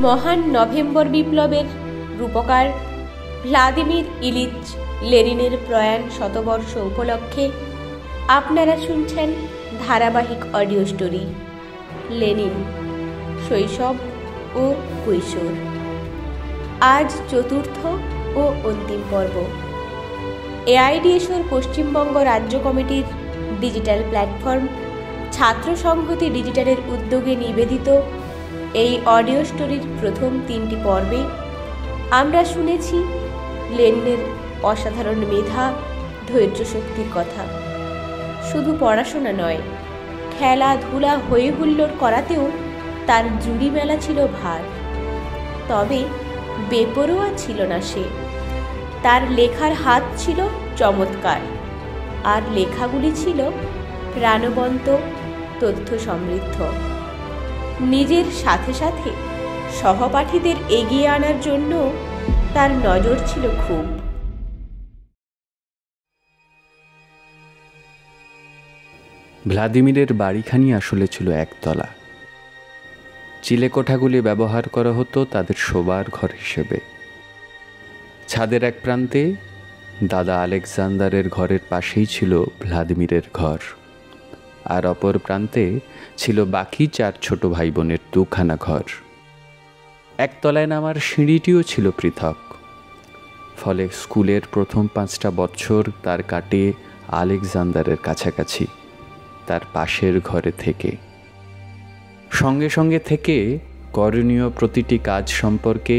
মহান নভেম্বর বিপ্লবের রূপকার ভ্লাদিমির ইলিচ লেনিনের প্রয়াণ শতবর্ষ উপলক্ষে আপনারা শুনছেন ধারাবাহিক অডিও স্টোরি লেনিন, শৈশব ও কৈশোর। আজ চতুর্থ ও অন্তিম পর্ব। এআইডিএসওর পশ্চিমবঙ্গ রাজ্য কমিটির ডিজিটাল প্ল্যাটফর্ম ছাত্র সংহতি ডিজিটালের উদ্যোগে নিবেদিত এই অডিও স্টোরির প্রথম 3টি পর্বে আমরা শুনেছি লেনিনের অসাধারণ মেধা, ধৈর্য শক্তির কথা। শুধু পড়াশোনা নয়, খেলাধুলা হই হুল্লোড় করাতেও তার জুড়ি মেলা ছিল ভার। তবে বেপরোয়া ছিল না সে। তার লেখার হাত ছিল চমৎকার, আর লেখাগুলি ছিল প্রাণবন্ত, তথ্য সমৃদ্ধ। নিজের সাথে সাথে সহপাঠীদের এগিয়ে আনার জন্য তার নজর ছিল খুব। ভ্লাদিমিরের বাড়িখানি আসলে ছিল একতলা। চিলেকোঠাগুলি ব্যবহার করা হতো তাদের শোবার ঘর হিসেবে। ছাদের এক প্রান্তে দাদা আলেকজান্ডারের ঘরের পাশেই ছিল ভ্লাদিমিরের ঘর, আর অপর প্রান্তে ছিল বাকি 4 ছোট ভাই বোনের 2খানা ঘর। একতলায় নামার সিঁড়িটিও ছিল পৃথক। ফলে স্কুলের প্রথম 5টা বছর তার কাটে আলেকজান্ডারের কাছাকাছি, তার পাশের ঘরে থেকে। সঙ্গে সঙ্গে থেকে করণীয় প্রতিটি কাজ সম্পর্কে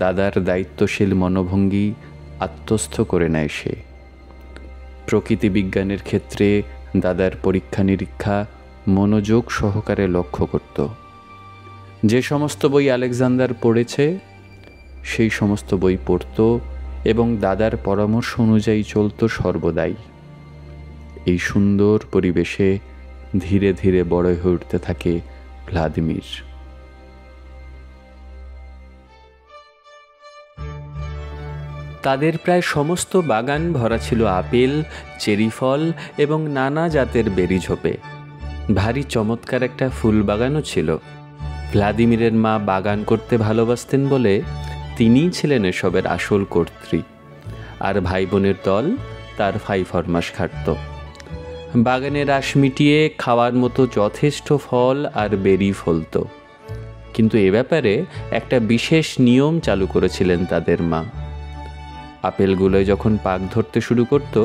দাদার দায়িত্বশীল মনোভঙ্গি আত্মস্থ করে নেয় সে। প্রকৃতি বিজ্ঞানের ক্ষেত্রে দাদার পরীক্ষা নিরীক্ষা মনোযোগ সহকারে লক্ষ্য করত। যে সমস্ত বই আলেকজান্ডার পড়েছে সেই সমস্ত বই পড়ত এবং দাদার পরামর্শ অনুযায়ী চলত সর্বদাই। এই সুন্দর পরিবেশে ধীরে ধীরে বড় হয়ে উঠতে থাকে ভ্লাদিমির। তাদের প্রায় সমস্ত বাগান ভরা ছিল আপেল, চেরি ফল এবং নানা জাতের বেরি ঝোপে। ভারী চমৎকার একটা ফুল বাগানও ছিল। ভ্লাদিমিরের মা বাগান করতে ভালোবাসতেন বলে তিনিই ছিলেন এসবের আসল কর্ত্রী, আর ভাই বোনের দল তার ফাই ফরমাস খাটত। বাগানের আশ মিটিয়ে খাওয়ার মতো যথেষ্ট ফল আর বেরি ফলত। কিন্তু এ ব্যাপারে একটা বিশেষ নিয়ম চালু করেছিলেন তাদের মা। আপেলগুলোয় যখন পাক ধরতে শুরু করত,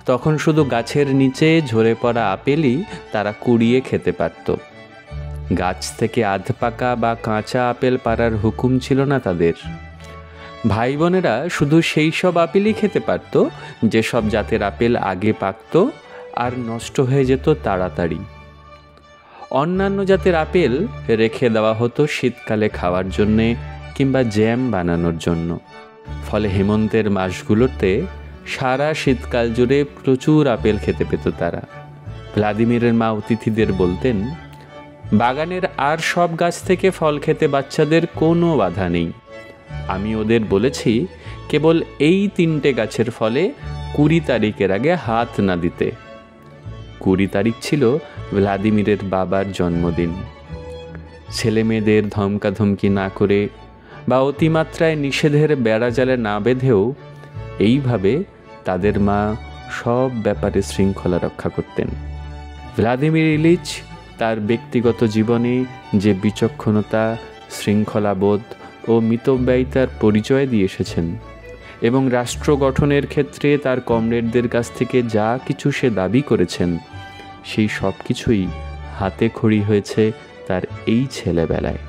তখন শুধু গাছের নিচে ঝরে পড়া আপেলই তারা কুড়িয়ে খেতে পারত। গাছ থেকে আধ পাকা বা কাঁচা আপেল পাড়ার হুকুম ছিল না তাদের। ভাই বোনেরা শুধু সেই সব আপেলই খেতে পারত যেসব জাতের আপেল আগে পাকত আর নষ্ট হয়ে যেত তাড়াতাড়ি। অন্যান্য জাতের আপেল রেখে দেওয়া হতো শীতকালে খাওয়ার জন্যে কিংবা জ্যাম বানানোর জন্য। ফলে হেমন্তের মাসগুলোতে সারা শীতকাল জুড়ে প্রচুর আপেল খেতে পেত তারা। ভ্লাদিমিরের মা অতিথিদের বলতেন, বাগানের আর সব গাছ থেকে ফল খেতে বাচ্চাদের কোনো বাধা নেই। আমি ওদের বলেছি কেবল এই 3টে গাছের ফলে 20 তারিখের আগে হাত না দিতে। 20 তারিখ ছিল ভ্লাদিমিরের বাবার জন্মদিন। ছেলে মেয়েদের ধমকাধমকি না করে বা অতিমাত্রায় নিষেধের বেড়াজালে না বেঁধেও এইভাবে তাদের মা সব ব্যাপারে শৃঙ্খলা রক্ষা করতেন। ভ্লাদিমির ইলিচ তার ব্যক্তিগত জীবনে যে বিচক্ষণতা, শৃঙ্খলাবোধ ও মিতব্যয়িতার পরিচয় দিয়ে এসেছেন এবং রাষ্ট্র গঠনের ক্ষেত্রে তার কমরেডদের কাছ থেকে যা কিছু সে দাবি করেছেন, সেই সব কিছুই হাতে খড়ি হয়েছে তার এই ছেলেবেলায়।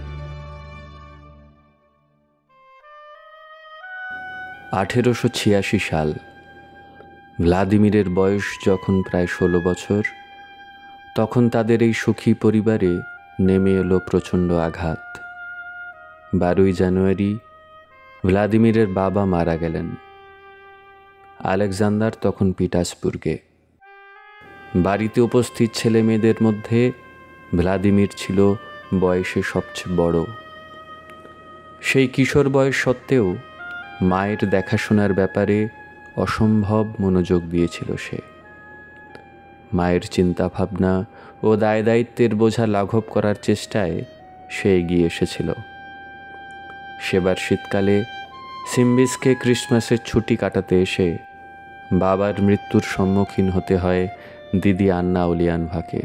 1886 সাল। ভ্লাদিমিরের বয়স যখন প্রায় 16 বছর, তখন তাদের এই সুখী পরিবারে নেমে এলো প্রচণ্ড আঘাত। 12ই জানুয়ারি ভ্লাদিমিরের বাবা মারা গেলেন। আলেকজান্ডার তখন পিটার্সবুর্গে। বাড়িতে উপস্থিত ছেলে মেয়েদের মধ্যে ভ্লাদিমির ছিল বয়সে সবচেয়ে বড়। সেই কিশোর বয়স সত্ত্বেও মায়ের দেখাশোনার ব্যাপারে অসম্ভব মনোযোগ দিয়েছিল সে। মায়ের চিন্তাভাবনা ও দায় দায়িত্বের বোঝা লাঘব করার চেষ্টায় সে এগিয়ে এসেছিল। সেবার শীতকালে সিম্বিসকে ক্রিসমাসের ছুটি কাটাতে এসে বাবার মৃত্যুর সম্মুখীন হতে হয় দিদি আন্না ওলিয়ানভাকে।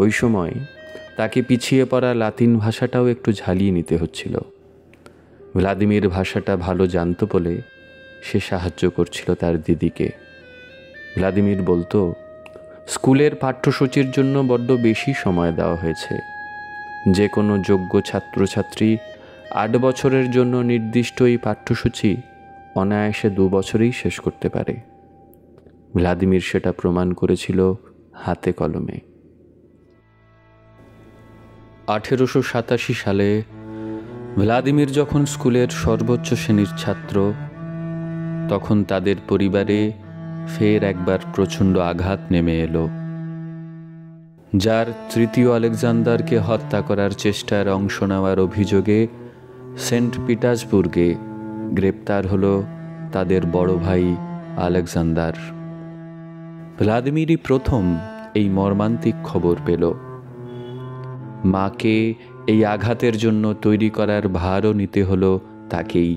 ওই সময় তাকে পিছিয়ে পড়া লাতিন ভাষাটাও একটু ঝালিয়ে নিতে হচ্ছিল। ভ্লাদিমির ভাষাটা ভালো জানত বলে সে সাহায্য করছিল তার দিদিকে। ভ্লাদিমির বলতো, স্কুলের পাঠ্যসূচির জন্য বড্ড বেশি সময় দেওয়া হয়েছে। যে কোনো যোগ্য ছাত্রছাত্রী 8 বছরের জন্য নির্দিষ্ট এই পাঠ্যসূচি অনায়াসে 2 বছরেই শেষ করতে পারে। ভ্লাদিমির সেটা প্রমাণ করেছিল হাতে কলমে। 1887 সালে ভ্লাদিমির যখন স্কুলের সর্বোচ্চ শ্রেণীর ছাত্র, তখন তাদের পরিবারে ফের একবার প্রচণ্ড আঘাত নেমে এলো। যার তৃতীয় আলেকজান্ডারকে হত্যা করার চেষ্টার অংশ নেওয়ার অভিযোগে সেন্ট পিটার্সবুর্গে গ্রেপ্তার হলো তাদের বড় ভাই আলেকজান্ডার। ভ্লাদিমিরই প্রথম এই মর্মান্তিক খবর পেল। মাকে এই আঘাতের জন্য তৈরি করার ভারও নিতে হলো তাকেই।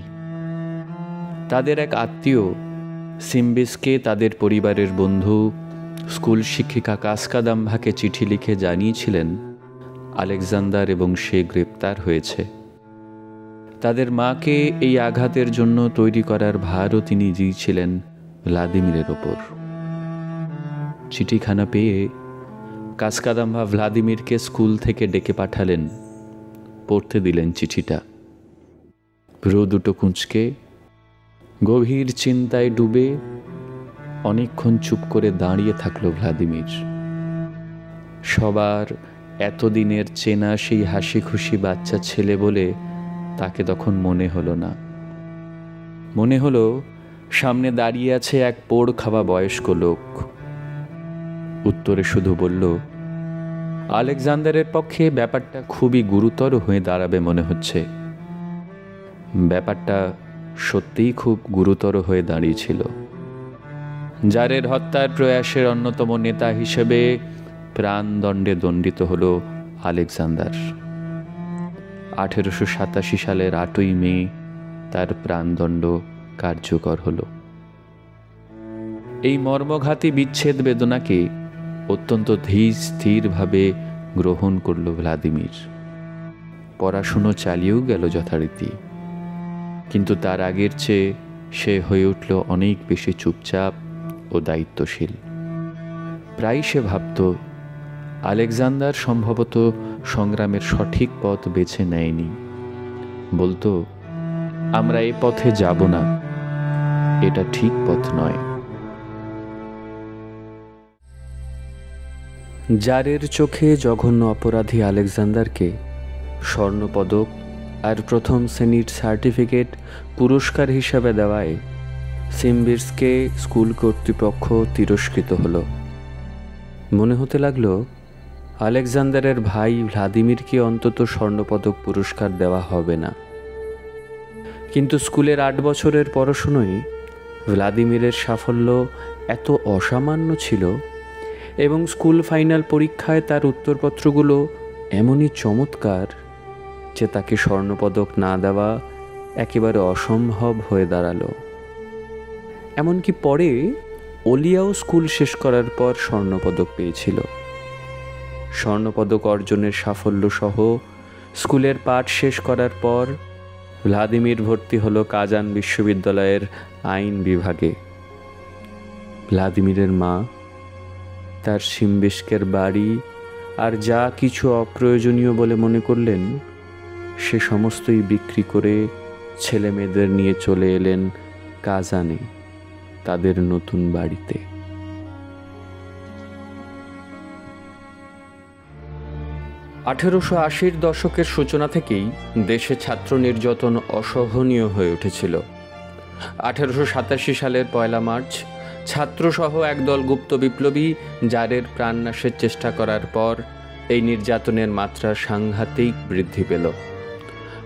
তাদের এক আত্মীয় সিম্বিসকে তাদের পরিবারের বন্ধু স্কুল শিক্ষিকা কাস্কাদাম্ভাকে চিঠি লিখে জানিয়েছিলেন আলেকজান্ডার এবং সে গ্রেপ্তার হয়েছে। তাদের মাকে এই আঘাতের জন্য তৈরি করার ভারও তিনি দিয়েছিলেন ভ্লাদিমিরের ওপর। চিঠিখানা পেয়ে কাস্কাদাম্ভা ভ্লাদিমিরকে স্কুল থেকে ডেকে পাঠালেন। পড়তে দিলেন চিঠিটা। ভ্রু দুটো কুঁচকে গভীর চিন্তায় ডুবে অনেকক্ষণ চুপ করে দাঁড়িয়ে থাকলো ভ্লাদিমির। সবার এতদিনের চেনা সেই হাসি খুশি বাচ্চা ছেলে বলে তাকে তখন মনে হলো না। মনে হলো সামনে দাঁড়িয়ে আছে এক পোড় খাওয়া বয়স্ক লোক। উত্তরে শুধু বলল, আলেকজান্ডারের পক্ষে ব্যাপারটা খুবই গুরুতর হয়ে দাঁড়াবে মনে হচ্ছে। ব্যাপারটা সত্যিই খুব গুরুতর হয়ে দাঁড়িয়েছিল। জারের হত্যার প্রয়াসের অন্যতম নেতা হিসেবে প্রাণদণ্ডে দণ্ডিত হল আলেকজান্ডার। 1887 সালের 8ই মে তার প্রাণদণ্ড কার্যকর হল। এই মর্মঘাতী বিচ্ছেদ বেদনাকে অত্যন্ত ধীর স্থিরভাবে গ্রহণ করল ভ্লাদিমির। পড়াশুনো চালিয়েও গেল যথারীতি, কিন্তু তার আগের চেয়ে সে হয়ে উঠল অনেক বেশি চুপচাপ ও দায়িত্বশীল। প্রায় সে ভাবত আলেকজান্ডার সম্ভবত সংগ্রামের সঠিক পথ বেছে নেয়নি। বলতো, আমরা এ পথে যাব না, এটা ঠিক পথ নয়। জারের চোখে জঘন্য অপরাধী আলেকজান্ডারকে স্বর্ণপদক আর প্রথম শ্রেণীর সার্টিফিকেট পুরস্কার হিসাবে দেওয়ায় সিম্বিসকে স্কুল কর্তৃপক্ষ তিরস্কৃত হলো। মনে হতে লাগলো আলেকজান্ডারের ভাই ভ্লাদিমিরকে অন্তত স্বর্ণপদক পুরস্কার দেওয়া হবে না। কিন্তু স্কুলের 8 বছরের পড়াশুনোয় ভ্লাদিমিরের সাফল্য এত অসামান্য ছিল এবং স্কুল ফাইনাল পরীক্ষায় তার উত্তরপত্রগুলো এমনই চমৎকার যে তাকে স্বর্ণপদক না দেওয়া একেবারে অসম্ভব হয়ে দাঁড়ালো। এমনকি পরে ওলিয়াও স্কুল শেষ করার পর স্বর্ণপদক পেয়েছিল। স্বর্ণপদক অর্জনের সাফল্য সহ স্কুলের পাঠ শেষ করার পর ভ্লাদিমির ভর্তি হলো কাজান বিশ্ববিদ্যালয়ের আইন বিভাগে। ভ্লাদিমিরের মা তার সিম্বিসকের বাড়ি আর যা কিছু অপ্রয়োজনীয় বলে মনে করলেন সে সমস্তই বিক্রি করে ছেলে মেয়েদের নিয়ে চলে এলেন কাজানে, তাদের নতুন বাড়িতে। 1880-র দশকের সূচনা থেকেই দেশে ছাত্র নির্যাতন অসহনীয় হয়ে উঠেছিল। 1887 সালের 1 মার্চ ছাত্রসহ একদল গুপ্ত বিপ্লবী জারের প্রাণনাশের চেষ্টা করার পর এই নির্যাতনের মাত্রা সাংঘাতিক বৃদ্ধি পেল।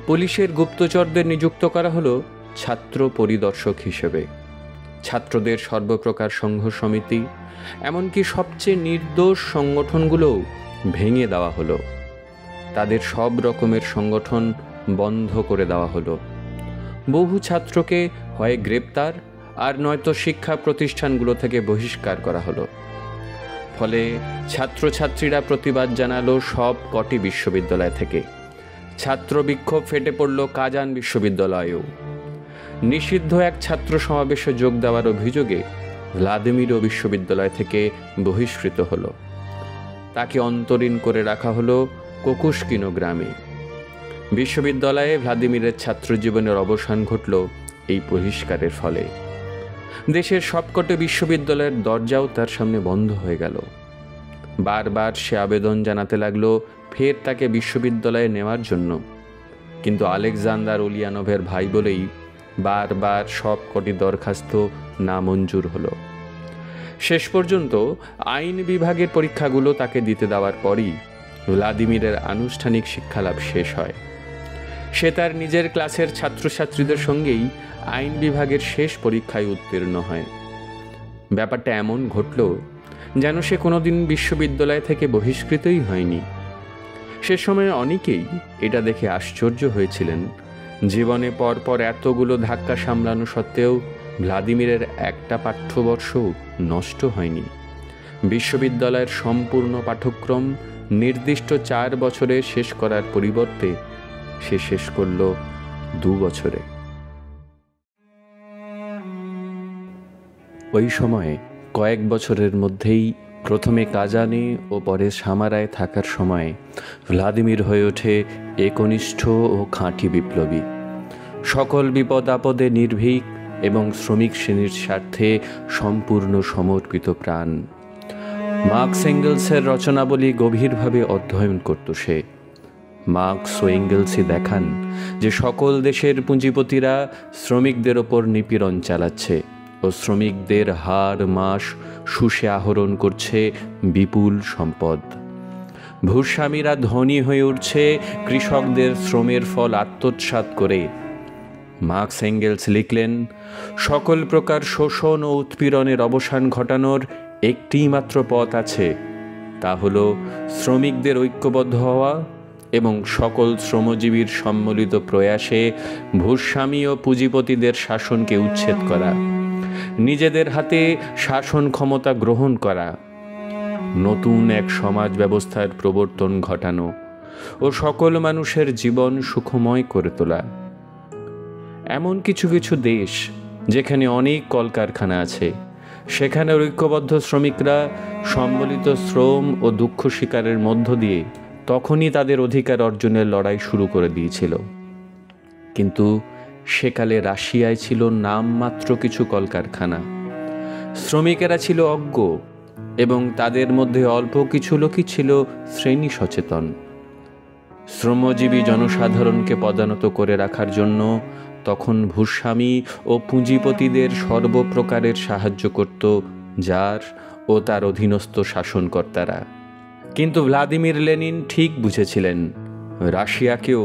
পুলিশের গুপ্তচরদের নিযুক্ত করা হলো ছাত্র পরিদর্শক হিসেবে। ছাত্রদের সর্বপ্রকার সংঘ সমিতি, এমনকি সবচেয়ে নির্দোষ সংগঠনগুলোও ভেঙে দেওয়া হলো। তাদের সব রকমের সংগঠন বন্ধ করে দেওয়া হলো। বহু ছাত্রকে হয় গ্রেপ্তার আর নয়তো শিক্ষা প্রতিষ্ঠানগুলো থেকে বহিষ্কার করা হলো। ফলে ছাত্রছাত্রীরা প্রতিবাদ জানালো সব কটি বিশ্ববিদ্যালয় থেকে। ছাত্র বিক্ষোভ ফেটে পড়ল কাজান বিশ্ববিদ্যালয়েও। নিষিদ্ধ এক ছাত্র সমাবেশে যোগ দেওয়ার অভিযোগে ভ্লাদিমিরও বিশ্ববিদ্যালয় থেকে বহিষ্কৃত হলো। তাকে অন্তরীণ করে রাখা হলো কোকুশকিনো গ্রামে। বিশ্ববিদ্যালয়ে ভ্লাদিমিরের ছাত্রজীবনের অবসান ঘটল এই বহিষ্কারের ফলে। দেশের সবকটি বিশ্ববিদ্যালয়ের দরজাও তার সামনে বন্ধ হয়ে গেল। বারবার সে আবেদন জানাতে লাগলো ফের তাকে বিশ্ববিদ্যালয়ে নেওয়ার জন্য, কিন্তু আলেকজান্ডার উলিয়ানোভের ভাই বলেই বারবার সবকটি দরখাস্ত নামঞ্জুর হলো। শেষ পর্যন্ত আইন বিভাগের পরীক্ষাগুলো তাকে দিতে দেওয়ার পরই ভ্লাদিমিরের আনুষ্ঠানিক শিক্ষালাভ শেষ হয়। সে তার নিজের ক্লাসের ছাত্রছাত্রীদের সঙ্গেই আইন বিভাগের শেষ পরীক্ষায় উত্তীর্ণ হয়। ব্যাপারটা এমন ঘটল যেন সে কোনোদিন বিশ্ববিদ্যালয় থেকে বহিষ্কৃতই হয়নি। সে সময় অনেকেই এটা দেখে আশ্চর্য হয়েছিলেন, জীবনে পরপর এতগুলো ধাক্কা সামলানো সত্ত্বেও ভ্লাদিমিরের একটা পাঠ্যবর্ষও নষ্ট হয়নি। বিশ্ববিদ্যালয়ের সম্পূর্ণ পাঠ্যক্রম নির্দিষ্ট 4 বছরে শেষ করার পরিবর্তে সে শেষ করল 2 বছরে। ওই সময়ে কয়েক বছরের মধ্যেই প্রথমে কাজানে ও পরে সামারায় থাকার সময় ভ্লাদিমির হয়ে ওঠে একনিষ্ঠ ও খাঁটি বিপ্লবী। সকল বিপদ আপদে নির্ভীক এবং শ্রমিক শ্রেণীর স্বার্থে সম্পূর্ণ সমর্পিত প্রাণ। মার্কস এঙ্গেলসের রচনাবলী গভীরভাবে অধ্যয়ন করত সে। মার্কস ও এঙ্গেলসই দেখান যে সকল দেশের পুঁজিপতিরা শ্রমিকদের ওপর নিপীড়ন চালাচ্ছে ও শ্রমিকদের হাড় মাস শুষে আহরণ করছে বিপুল সম্পদ। ভূস্বামীরা ধনী হয়ে উঠছে কৃষকদের শ্রমের ফল আত্মসাৎ করে। মার্কস এঙ্গেলস লিখলেন, সকল প্রকার শোষণ ও উৎপীড়নের অবসান ঘটানোর একটিই মাত্র পথ আছে, তা হলো শ্রমিকদের ঐক্যবদ্ধ হওয়া এবং সকল শ্রমজীবীর সম্মিলিত প্রয়াসে ভূস্বামী ও পুঁজিপতিদের শাসনকে উচ্ছেদ করা, নিজেদের হাতে শাসন ক্ষমতা গ্রহণ করা, নতুন এক সমাজ ব্যবস্থার প্রবর্তন ঘটানো ও সকল মানুষের জীবন সুখময় করে তোলা। এমন কিছু কিছু দেশ যেখানে অনেক কলকারখানা আছে, সেখানে ঐক্যবদ্ধ শ্রমিকরা সম্মিলিত শ্রম ও দুঃখ স্বীকারের মধ্য দিয়ে তখনই তাদের অধিকার অর্জনের লড়াই শুরু করে দিয়েছিল। কিন্তু সেকালে রাশিয়ায় ছিল নামমাত্র কিছু কলকারখানা। শ্রমিকেরা ছিল অজ্ঞ এবং তাদের মধ্যে অল্প কিছু লোকই ছিল শ্রেণী সচেতন। শ্রমজীবী জনসাধারণকে পদানত করে রাখার জন্য তখন ভূস্বামী ও পুঁজিপতিদের সর্বপ্রকারের সাহায্য করত জার ও তার অধীনস্থ শাসনকর্তারা। কিন্তু ভ্লাদিমির লেনিন ঠিক বুঝেছিলেন, রাশিয়াকেও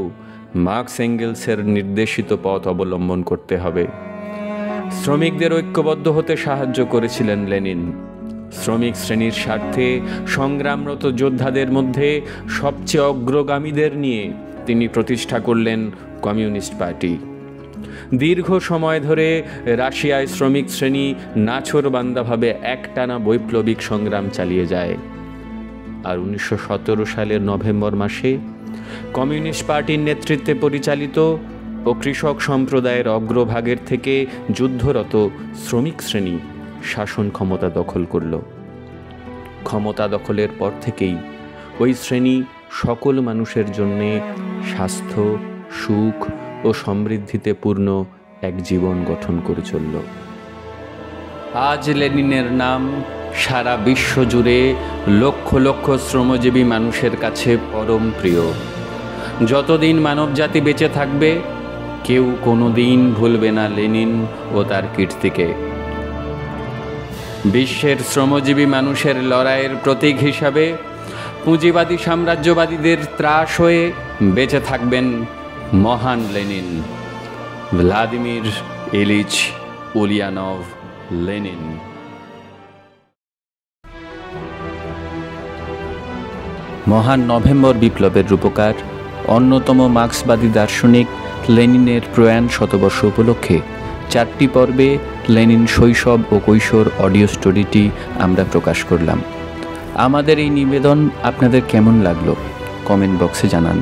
মার্কস এঙ্গেলসের নির্দেশিত পথ অবলম্বন করতে হবে। শ্রমিকদের ঐক্যবদ্ধ হতে সাহায্য করেছিলেন লেনিন। শ্রমিক শ্রেণীর স্বার্থে সংগ্রামরত যোদ্ধাদের মধ্যে সবচেয়ে অগ্রগামীদের নিয়ে তিনি প্রতিষ্ঠা করলেন কমিউনিস্ট পার্টি। দীর্ঘ সময় ধরে রাশিয়ায় শ্রমিক শ্রেণী নাছোড়বান্দাভাবে একটানা বৈপ্লবিক সংগ্রাম চালিয়ে যায়। আর 1917 সালের নভেম্বর মাসে কমিউনিস্ট পার্টির নেতৃত্বে পরিচালিত ও কৃষক সম্প্রদায়ের অগ্রভাগের থেকে যুদ্ধরত শ্রমিক শ্রেণী শাসন ক্ষমতা দখল করল। ক্ষমতা দখলের পর থেকেই ওই শ্রেণী সকল মানুষের জন্যে স্বাস্থ্য, সুখ ও সমৃদ্ধিতে পূর্ণ এক জীবন গঠন করে চলল। আজ লেনিনের নাম সারা বিশ্ব জুড়ে লক্ষ লক্ষ শ্রমজীবী মানুষের কাছে পরম প্রিয়। যতদিন মানবজাতি বেঁচে থাকবে কেউ কোনোদিন ভুলবে না লেনিন ও তার কীর্তিকে। বিশ্বের শ্রমজীবী মানুষের লড়াইয়ের প্রতীক হিসাবে পুঁজিবাদী সাম্রাজ্যবাদীদের ত্রাস হয়ে বেঁচে থাকবেন মহান লেনিন, ভ্লাদিমির ইলিচ উলিয়ানোভ লেনিন। মহান নভেম্বর বিপ্লবের রূপকার অন্যতম মার্ক্সবাদী দার্শনিক লেনিনের প্রয়াণ শতবর্ষ উপলক্ষে 4টি পর্বে লেনিন শৈশব ও কৈশোর অডিও স্টোরিটি আমরা প্রকাশ করলাম। আমাদের এই নিবেদন আপনাদের কেমন লাগলো কমেন্ট বক্সে জানান।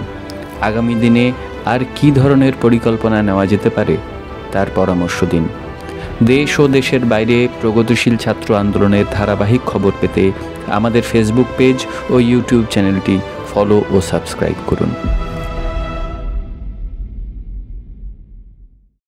আগামী দিনে আর কী ধরনের পরিকল্পনা নেওয়া যেতে পারে তার পরামর্শ দিন। দেশ ও দেশের বাইরে প্রগতিশীল ছাত্র আন্দোলনের ধারাবাহিক খবর পেতে আমাদের ফেসবুক পেজ ও ইউটিউব চ্যানেলটি ফলো ও সাবস্ক্রাইব করুন।